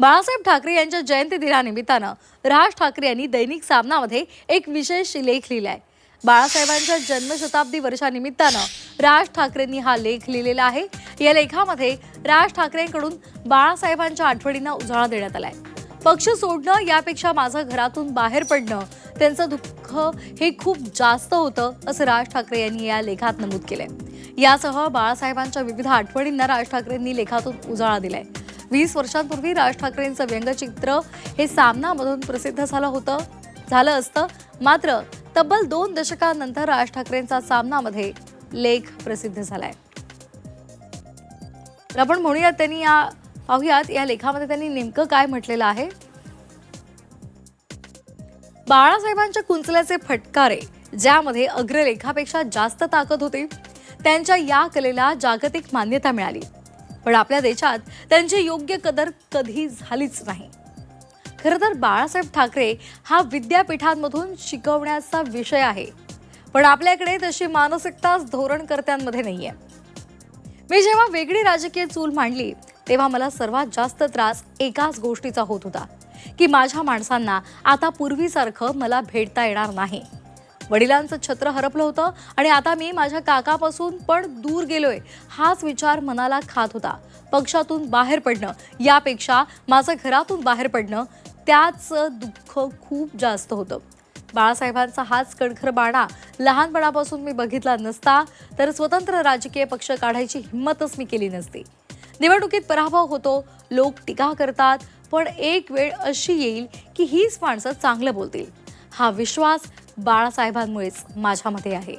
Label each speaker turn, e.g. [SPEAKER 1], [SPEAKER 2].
[SPEAKER 1] बाळासाहेब ठाकरे यांच्या जयंती दिनानिमित्तानं राज ठाकरे यांनी दैनिक सामनामध्ये एक विशेष लेख लिहिलाय। बाळासाहेबांच्या जन्मशताब्दी वर्षानिमित्तानं राज ठाकरेंनी हा लेख लिहिलेला आहे। या लेखामध्ये राज ठाकरेंकडून बाळासाहेबांच्या आठवणींना उजाळा देण्यात आलाय। पक्ष सोडणं यापेक्षा माझं घरातून बाहेर पडणं, त्यांचं दुःख हे खूप जास्त होतं, असं राज ठाकरे यांनी या लेखात नमूद केलंय। यासह बाळासाहेबांच्या विविध आठवणींना राज ठाकरेंनी लेखातून उजाळा दिलाय। 20 वर्षांपूर्वी राज ठाकरेंचं व्यंगचित्र हे सामनामधून प्रसिद्ध झालं असतं, मात्र तब्बल 2 दशकांनंतर राज ठाकरेंचा सामनामध्ये लेख प्रसिद्ध झालाय। आपण पाहूयात या लेखामध्ये त्यांनी नेमकं काय म्हटलेलं आहे। बाळासाहेबांच्या कुंचल्याचे फटकारे, ज्यामध्ये अग्रलेखापेक्षा जास्त ताकद होती, त्यांच्या या कलेला जागतिक मान्यता मिळाली, पण आपल्या देशात त्यांची योग्य कदर कधी झालीच नाही। खरं तर बाळासाहेब ठाकरे हा विद्यापीठांमधून शिकवण्याचा विषय आहे, पण आपल्याकडे तशी मानसिकताच धोरणकर्त्यांमध्ये नाहीये। मी जेव्हा वेगळी राजकीय चूल मांडली तेव्हा मला सर्वात जास्त त्रास एकाच गोष्टीचा होत होता की माझ्या माणसांना आता पूर्वीसारखं मला भेटता येणार नाही। वडिलांचं छत्र हरपलं होतं आणि आता मी माझ्या काकापासून पण दूर गेलोय, हाच विचार मनाला खात होता। पक्षातून बाहेर पडणं यापेक्षा माझं घरातून बाहेर पडणं, त्याचं दुःख खूप जास्त होतं। बाळासाहेबांचा हाच कणखरबाणा लहानपणापासून मी बघितला नसता तर स्वतंत्र राजकीय पक्ष काढायची हिंमतच मी केली नसती। निवडणुकीत पराभव होतो, लोक टीका करतात, पण एक वेळ अशी येईल की हीच माणसं चांगलं बोलतील, हा विश्वास बाळासाहेबांमुळेच माझ्यामध्ये आहे।